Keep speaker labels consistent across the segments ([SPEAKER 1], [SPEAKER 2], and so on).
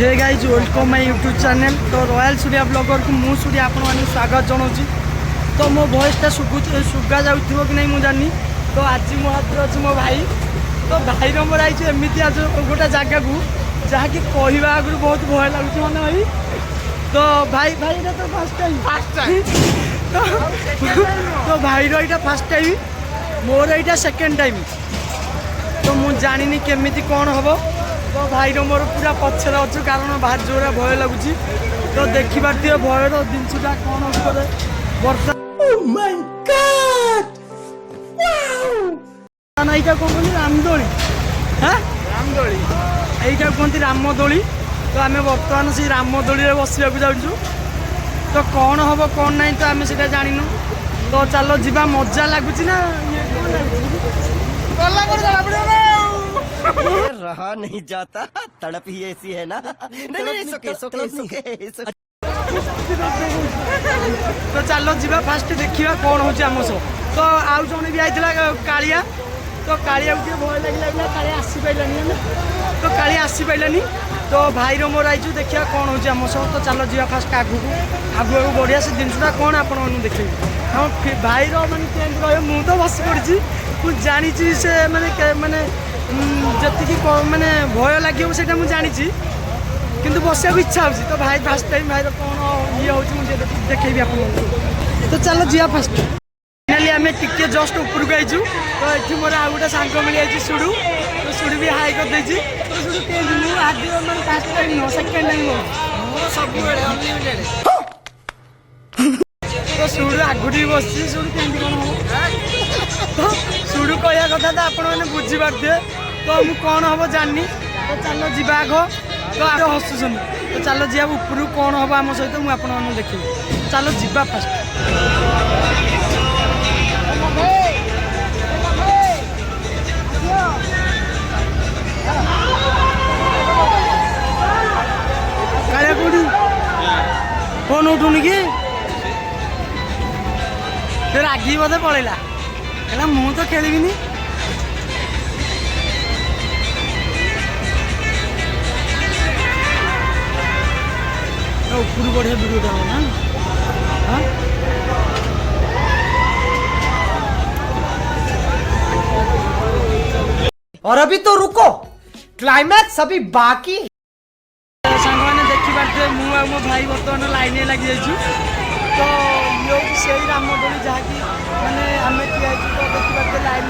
[SPEAKER 1] Hey guys welcome my YouTube channel. तो royal Surya blogger को मु सूर्या आपण माने स्वागत जनाऊँ। तो मो वॉइसटा सुगा जाऊँ कि नहीं मुझे जानी। तो आज मो हाथ अच्छे मो भाई। तो भाई मोर आई एमती आज गोटे जगह को जहाँकि कहवा आगु बहुत भय लगुच मैंने भाई। तो भाई भाई तो फर्स्ट टाइम तो भाई रहा फर्स्ट टाइम मोर यहाँ सेकेंड टाइम। तो मुझे जानी केमी कौन हम। तो भाई मोर पूरा पछरे अच्छु कारण बाहर जोर भय लगुच। तो देखी पारे भयर जिनसा कौन बर्षा यहाँ कौन कहते रामदोली। हाँ रामदोली यहीटा कहते रामदोली। तो आम बर्तमान से रामदोली बसवा जाऊँ। तो कौन हम कौन ना तो आम से जानू। तो चलो जीवा मजा लगुच ना
[SPEAKER 2] रहा नहीं जाता तड़प ही ऐसी है ना। नहीं, सोके।
[SPEAKER 1] तो चलो जीवा फास्ट देखा कौन हो सो। तो आउ जन भी आईला कालिया। तो कालिया को भय लगे कालिया आसी पारानी। तो कालिया आसी पारानी। तो भाई मोर आई देखा कौन हो सो। तो चलो जीवा फास्ट आगू आगू बढ़िया से जिनसा कौन आप देखे। हाँ भाई मानी रहा मुझे तो बस पड़ी मुझे जानी से मैंने जी मैंने भय लगे से मुझे जानी किंतु बस इच्छा हो। तो भाई फास्ट टाइम भाई कौन ये हूँ मुझे देखेबी आप। तो चलो जीवा फास्ट फाइनाली आम टिके जस्ट ऊपर को आईचु। तो ये मोर आ गए सांग मिल जाए सुडू। तो सुडू भी हाई कर देछि। तो सुडू मुझे आज मैं first time no second time सब तो सुडू आगुरी बस सुडू केमती कौन हम। तो सुडू कहया कथा तो आपण मैंने बुझी पारे। तो मुझे कौन हम जानी। तो चलो जीवा आग। तो आप हसुन। तो चलो जी ऊपर कौन हम आम सहित मुझे देखी। चलो जीवा फास्ट। कालिया कौटी फोन उठुनि कि रागी बोधे पलैला कहला मुझे तो खेलिनी। ऊपर बढ़िया वीडियो ना। हाँ
[SPEAKER 3] और अभी तो रुको, क्लाइमैक्स अभी बाकी।
[SPEAKER 1] सांग मैंने देखी पारे मुझे मो भाई बर्तमान लाइन लगी जाइए। तो ये हूँ से रामदोली जहाँकि मैंने आम ठिया तो देखी पारे लाइन।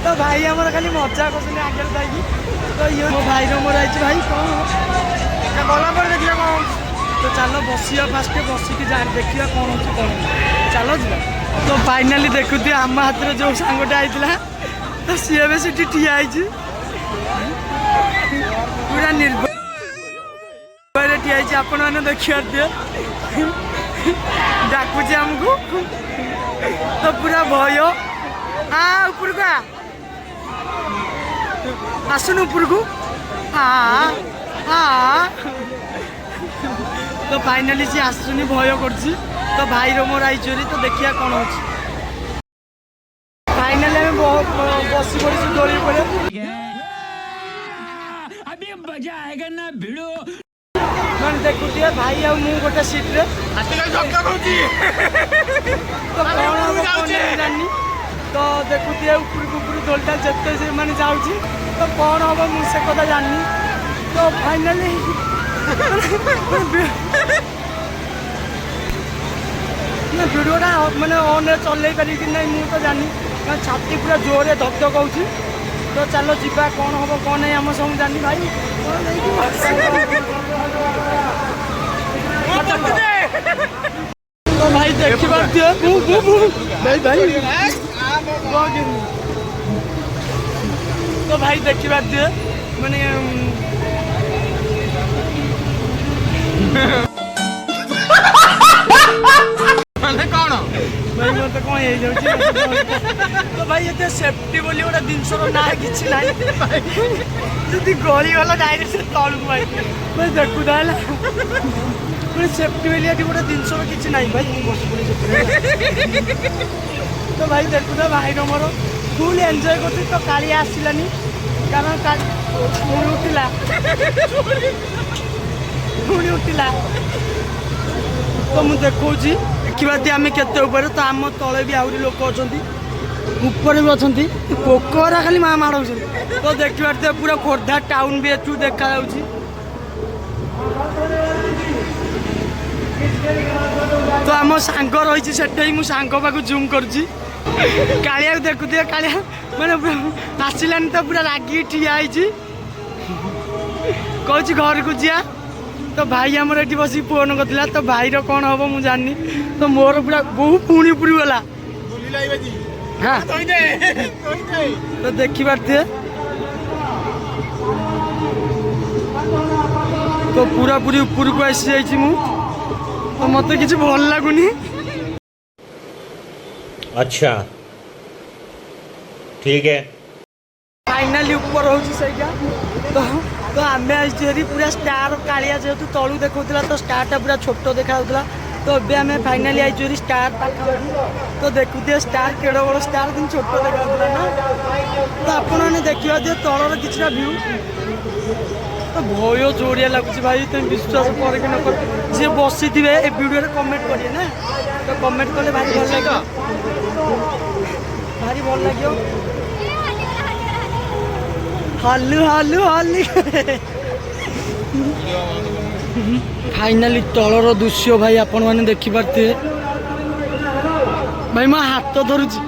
[SPEAKER 1] तो भाई आमर खाली मजा कर आगे जाकि। तो ये मो भाई मोर आई भाई कौन गला पर देखिए कौन। तो चलो बसिया फास्ट बसिक देखिए कौन हो कौन। चलो जी। तो फाइनाली देखुए आम हाथ में जो सांगटा आई तो सी भी सीटी ठिया पूरा निर्भय ठिया आपण मैंने देखिए डाकुच आमको। तो पूरा भय हाँ ऊपर को आसुन ऊपर को। हाँ हाँ तो फाइनाली सी आसुनी भय कर। तो भाई मोर आई तो देखिए कौन हो। फाइनाली बस पड़ी दोली पर।
[SPEAKER 4] अभी मजा आएगा ना भिड़ो।
[SPEAKER 1] मैंने देखुए भाई आ मु गोटे सीट्रे। तो कौन जानी। तो देखुए ऊपर दोलटा जिते से मैंने जाऊँगी। तो कौन हम मुझे कथा जानी। तो फाइनाली वीडियोटा मैंने ऑन चल पारि कि नहीं मुझे तो जानी। छाती पूरा जोरे धक धक हो। तो चलो जीवा कौन हम कौन नहीं आम सब जानी भाई। तो भाई देखी भाई भाई तो भाई देखी मैंने
[SPEAKER 4] मैंने कौन
[SPEAKER 1] भाई मत कौन हो। तो भाई ये सेफ्टी बोली गोटे जिनस ना कि गली गला डायरेक्ट से तलू भाई भाई देखुता है सेफ्टी बोली ये गोटे जिनस कि ना भाई बस पड़ी। तो भाई देखुता भाई मोर फुल एंजॉय कर। तो कालिया आसलानी। କାରଣ ପୁଣି ଉଠିଲା ତ ମୁଁ ଦେଖଉଛି ଦେଖିବା ଆମେ କେତେ ଉପରେ। ତ ଆମ ତଳେ ବି ଆହୁରି ଲୋକ ଅଛନ୍ତି, ଉପରେ ବି ଅଛନ୍ତି, ପୋକରା ଖାଲି ମା ମାଡ଼ ହଉଛନ୍ତି। ତ ଦେଖିବା ପୁରା ଖୋର୍ଦ୍ଧା ଟାଉନ ବି ଏଠୁ ଦେଖାଯାଉଛି। ତ ଆମ ସାଙ୍ଗ ରହିଛି ସେଠି, ମୁଁ ସାଙ୍ଗ ପାଖକୁ ଜୁମ୍ କରୁଛି। କାଳିଆକୁ ଦେଖୁଥିବେ, କାଳିଆ ମାନେ ଆସିଲାନି ତ ପୁରା ରାଗିକି ଠିଆ ହେଇଛି, କହୁଛି ଘରକୁ ଯିବା। ତ ଭାଇ ଆମର ଏଠି ବସିକି ଫୋନ କରିଥିଲା। ତ ଭାଇର କ'ଣ ହବ ମୁଁ ଜାଣିନି। ତ ମୋର ପୁରା ବହୁ ପୁଣି ଉପରୁ ଗଲା। ହଁ ତ ଦେଖିପାରୁଥିବେ। ତ ପୁରାପୁରି ଉପରକୁ ଆସିଯାଇଛି ମୁଁ। तो मत किसी भल लगुनि।
[SPEAKER 5] अच्छा ठीक है
[SPEAKER 1] फाइनाली ऊपर होची सहीटा। तो आमे आज पूरा स्टार कालिया जेहेतु तलू देखा तो स्टारटा पूरा छोट देखा। तो अभी आम फाइनाली आई स्टार पाखी। तो देखुए स्टार केड़ बड़ स्टार दिन छोट देखा ना। तो आपने देखा तलर कि भ्यू तो भय जोरिया लगुच भाई। तुम विश्वास कर कि न कर जी बसी थे ए वीडियो कमेंट करिए ना। तो कमेंट कले भारी भल लगे, भारी भल लगे। हल्लू हल्लू हल्ली फाइनाली तलर दृश्य भाई आपण मैंने देखिपारे भाई। मैं हाथ धरुची।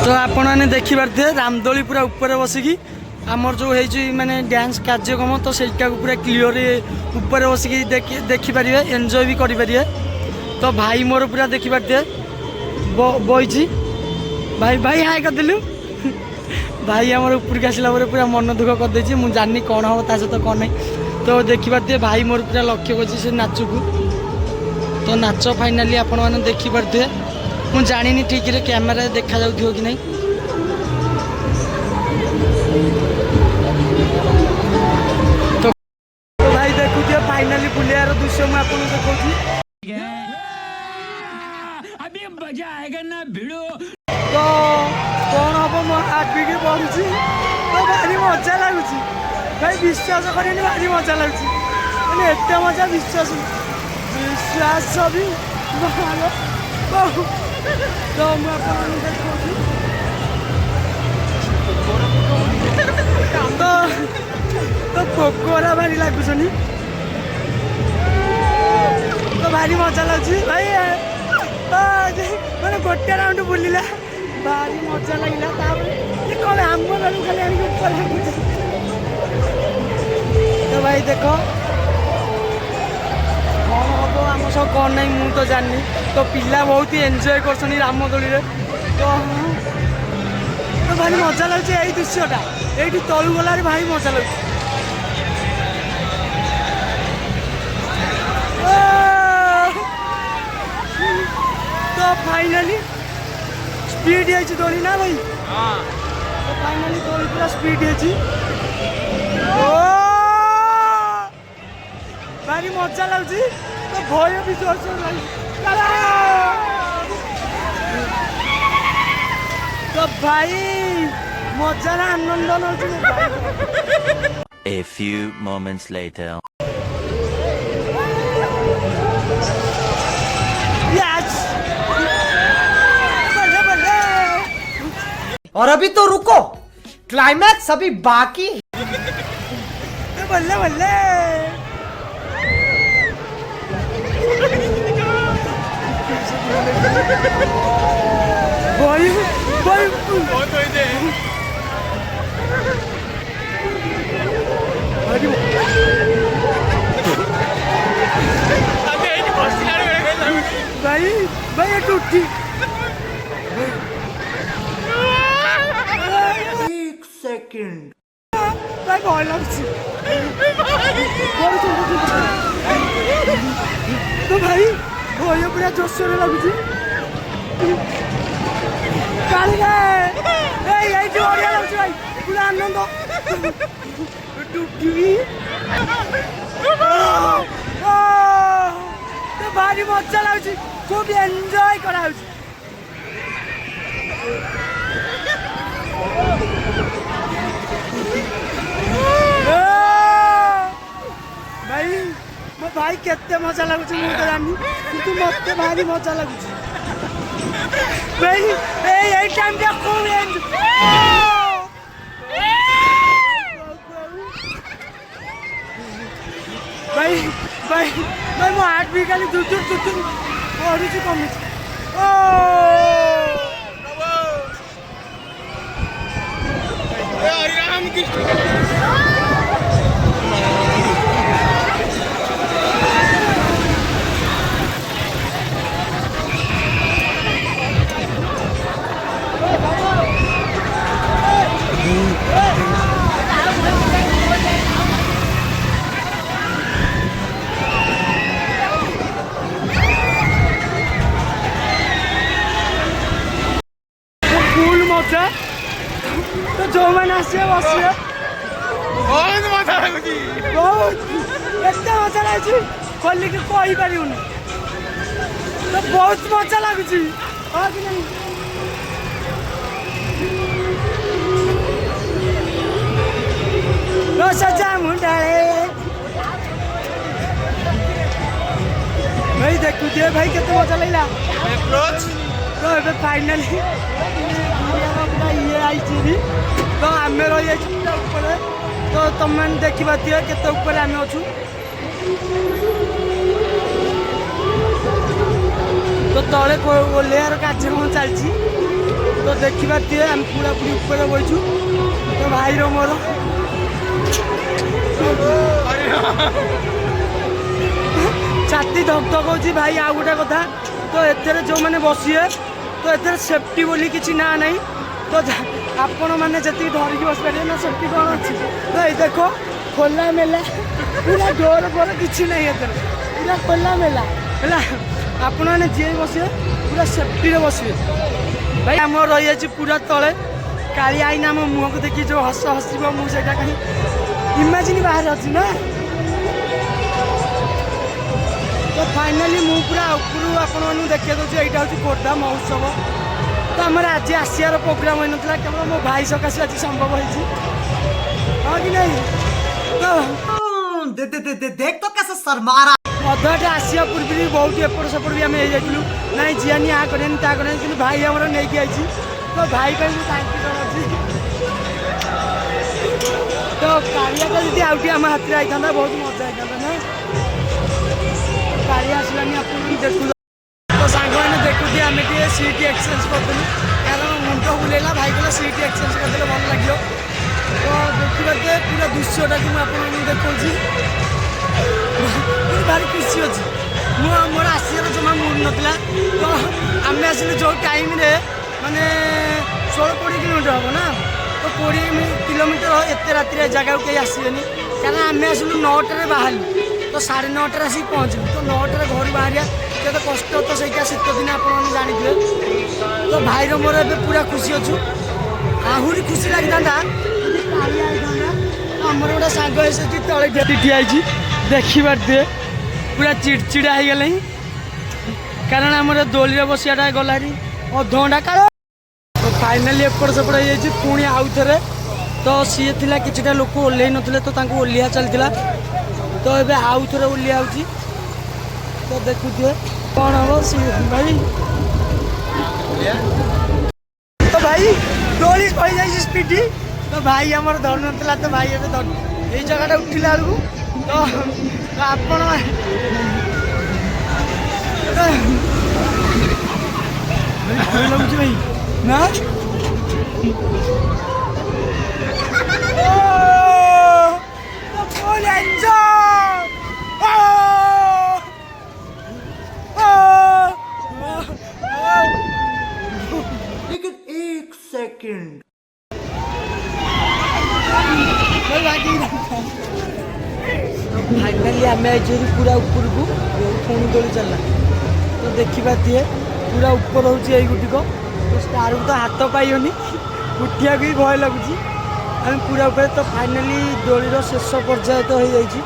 [SPEAKER 1] तो आपण मैंने देखिपारे रामदोली पूरा ऊपर बसिकी आमर जो है माने डांस कार्यक्रम। तो सेटा पूरा क्लीयर ऊपर बसिकी देखिपारे, एंजॉय भी करें। तो भाई मोर पूरा देखिपारे बही भाई भाई हाय करदेलु। भाई आमर ऊपर के आसला पूरा मन दुख करदे। मुझे जानी कौन हम ता सहित कौन नहीं। तो देखिपारे भाई मोर पूरा लक्ष्य कर से नाच को। तो नाच फाइनाली आपण मैंने देखिपारे। मुझे जानी ठीक रे कैमेरा देखा जाऊ कि नहीं। तो भाई देखुए फाइनाली बुलियार दृश्य मैं आपको देखा।
[SPEAKER 4] अभी मजा आएगा ना भिड़ो।
[SPEAKER 1] तो कौन हम आगे बढ़ुची। तो भारी मजा लगुच भाई, विश्वास करें भारी मजा लगुच। मैंने एत मजा विश्वास विश्वास भी तो मुझे तो पोकरा भारी लगुच। तो भारी मजा लगुच भाई। मैंने गोटे राउंड बुलिला भारी मजा लगे। कौन आम लड़ू खाली आनिक। तो भाई देख कौन हम आम सब कौन नहीं मुझे तो जानी। तो पिला बहुत ही एंजॉय कर रामदोली। तो भारी मजा लगे यही दृश्यटा ये तलू गलार भारी मजा लगे। तो फाइनाली स्पीड है दोली ना भाई। तो फाइनाली दोली पूरा स्पीड है। भारी मजा लगुच। तो भय भी जोर से तो भाई मजा आनंद नौ।
[SPEAKER 2] A few moments later.
[SPEAKER 3] और अभी तो रुको, क्लाइमैक्स अभी बाकी।
[SPEAKER 1] बल्ले बल्ले भाई भाई बहुत होई दे भाई। अबे ये बसला रे भाई भाई ये टूटी। एक सेकंड भाई भय लगुच। तो भाई भय पूरा जोर लगुच। बढ़िया लगुच भाई पूरा आनंद। तो भारी मजा लगुच, खूब एंजॉय करा। भाई केते मजा लगुच मु तो जानी किंतु मते भारी मजा लगुच भाई ए टाइम जा को भाई भाई भाई मो हार्ट भी खाली दूर बढ़ी कमी फुल मजा तो जो मैंने आसे बसिए बहुत मजा लाଗୁଛି बहुत एते मजा लाଗୁଛି खोली के कहि परिउनी तो बहुत मजा लाଗୁଛି हां कि नहीं लो सजा मुंडाले भाई देखु दे भाई केते मजा लैला अप्रोच तो ଏବେ फाइनली ये आई चीरी तो आम रही ऊपर तो तुम देखा केते ऊपर आम अच्छु तो तले ओह्लैयार कार्यक्रम चलती तो देखा आम पूरा पूरी ऊपर बहीचु तो भाई मोर छाती धक धक हो भाई आ गोटे कथा तो एथेरे जो मैंने बसिए तो एथेरे सेफ्टी बोली किसी ना नहीं तो आपण मैंने जी धरिकी बस पारे ना सेफ्टी कौन अच्छी तो ये देखो खोला मेला पूरा डोर बोर किसी नहीं पूरा खोला मेला है आपण मैंने जी बसिए पूरा सेफ्टी रे बसिए भाई आम रही है पूरा तले काली आईना मो मुह को देखी जो हस हसब मुझे कहीं इमेजिन बाहर अच्छी ना तो फाइनाली मु पूरा ऊपर आपण देखिए दूसरी यहाँ हूँ खोर्धा महोत्सव तो आम आज आसार प्रोग्राम हो ना केवल मो भाई सकाशे आज संभव हो हाँ कि नहीं तो
[SPEAKER 3] देख तो कैसे शर्मा रहा
[SPEAKER 1] अधटे आसिया पूर्व भी बहुत एपट सेपट भी आम हो ना जीआनी आ करें ता करें कि भाई आमर नहीं आई तो भाई पर थैंक यू अच्छी तो कालिया तो जी आउटी आम हाथ में आई था बहुत मजा आई ना कालिया आसलानी आप देखु तो सांग मैंने देखुदी आम सीट एक्सचेंज करदेलु कारण मुंड बुलेला भाई कहला सीट एक्सचेंज करदे भल लगे तो देखते पूरा दृश्यटा कि मुझे देखी भारी खुशी अच्छी मोर आसार जमा मूड नाला तो आम आसिलु जो टाइम माने 16-20 किलोमीटर हम ना तो 20 किलोमीटर एत राति जगह कहीं आसबेनि कारण आम आसिलु 9टार बाहर तो 9:30 आसिक पहुँचलु तो 9टार घर बाहर केते कष्ट तो सहीटा शीत दिन आप जानते तो भाई मोर ए पूरा खुशी अच्छु आहरी खुशी लगी था आमर गोटे सांग तले ठिया देखी पारे पूरा चिड़चिड़ा हो गले कारण आम दोली बसियाटा गला अधघंटा काल तो फाइनाली एपट सेपट हो पुणी आउ थे तो सी थी कि लोक ओह्ल नथिले तो ओह्लिया चलता तो ये आउ थे ओह्लिया तो देखुए कौन हम सी भाई तो भाई डोली पड़ जाए स्पीड तो भाई आमर धर ना तो भाई ये धर ये जगह उठिला बेलू तो आपण भय लगुच भाई ना
[SPEAKER 3] लेकिन एक सेकंड
[SPEAKER 1] फाइनाली आम पूरा ऊपर को पुणी दोली चलना तो देखा दिए पूरा ऊपर हो गुटिक तो स्टार को तो हाथ पाइबनी उठिया भी भय लगुच आम पूरा ऊपर तो फाइनाली दोलीर शेष पर्याय तो हो जाए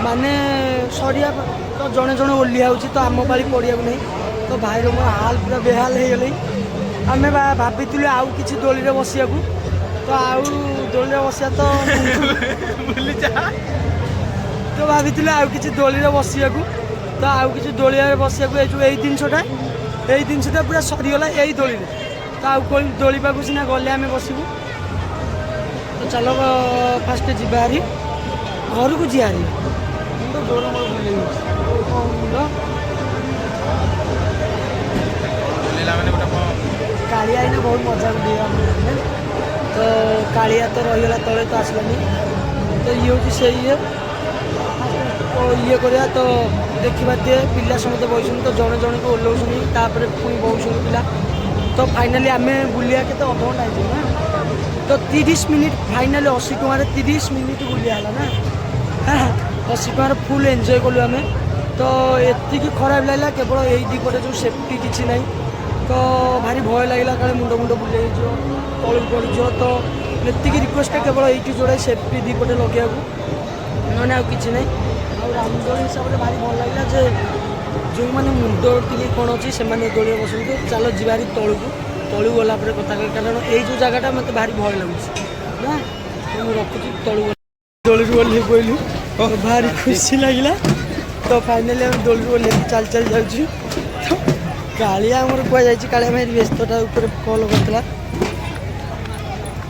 [SPEAKER 1] माने सरिया तो जड़े जड़े ओह्लिया तो आम पाली पड़िया नहीं तो भाई मोर हाल पूरा बेहाल हो गले आम भाभी आउ कि दोली बसिया तो आउ दोली बसिया तो तो भाविलु आउ कि दोली बसिया तो आउ कि दोली बसिया यही जिनसा पूरा सरीगला यही दोली तो आउ दोली पाक सीना गले आम बसबू तो चलो फास्ट जारी घर को जारी तो जोर मोर भूल कालिया आईना बहुत मजा उठे तो कालिया तो रहीगला तले तो आसलानी तो ये हूँ से तो ये करा तो देखा दिए पिला समस्त बस तो जड़े जड़े को ओह्लौनी तापर पुणी बहुत पिला तो फाइनाली आम बुलिया के अधघंटा ना तो 30 मिनिट फाइनाली 80 टकर 30 मिनिट बुलिया ना 80 टकर फुल एंजॉय कलु आम तो एति खराब लगे केवल यही दीपटे जो सेफ्टी किसी ना तो भारी भय लगे काले मुंड मुंड बुले तलू पड़ तो ये रिक्वेस्ट केवल ये जोड़े सेफ्टी दीपटे लगे ना आ कि ना आ रामदोली हिसाब से भारी भल लगे जे जो मैंने मुंड टी कौन अच्छी से दोली बसते चलो जीवारी तलू तलू गला कथा कारण ये जो जगटा मत भारी भय लगुच ना तो मुझे रखुची तलू दोली ओल्हे पड़लु भारी खुशी लगे तो फाइनाली आम दोली ओल्हे चल चल जाऊँ तो कालिया आमर कह जा कालिया भाई व्यस्तता ऊपर कल करता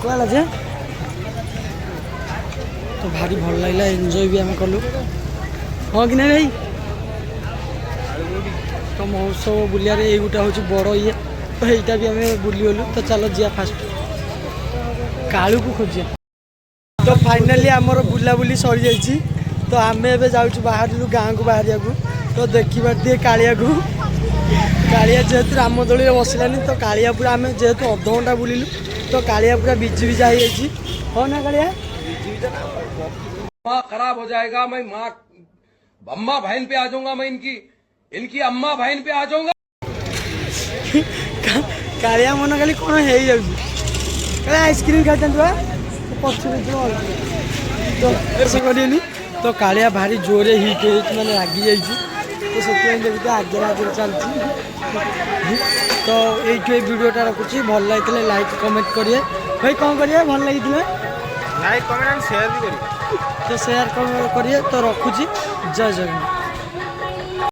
[SPEAKER 1] कहला जे तो भारी भल लगे एंजॉय भी आम कलु हाँ कि ना भाई तो महोत्सव बुलिया ये गोटे हूँ बड़ ये तो यहीटा भी आम बुलीगलु तो चलो जा फास्ट कालू को खोजिया तो फाइनाली आमर बुलाबुली सरी जाइए तो आम एवं जाऊँ बाहर गाँ को बाहर तो देखा दिए कालिया को कालिया जेहेतु रामदोली बसलानी तो कालिया पूरा आम जेहेतु अधघंटा बुलिलु तो कालिया पूरा बिजी बिजा हो ना कालिया
[SPEAKER 5] माँ खराब हो जाएगा मैं माँ अम्मा बहन पे आ जाऊंगा मैं इनकी अम्मा बहन पे आ जाऊंगा
[SPEAKER 1] कालिया मन खाली कौन हो जाए आइसक्रीम खाते पचनी तो कालिया भारी जोरे हिट मैंने रागी जाइए तो से देखते आगे आगे चलती तो ये वीडियोटा रखुच्छी भल लगी लाइक कमेंट करिए भाई कौन करिए भल लगी
[SPEAKER 6] लाइक कमेंट एंड शेयर भी करिए
[SPEAKER 1] तो शेयर करिए तो रखुच्छी जय जगन्नाथ।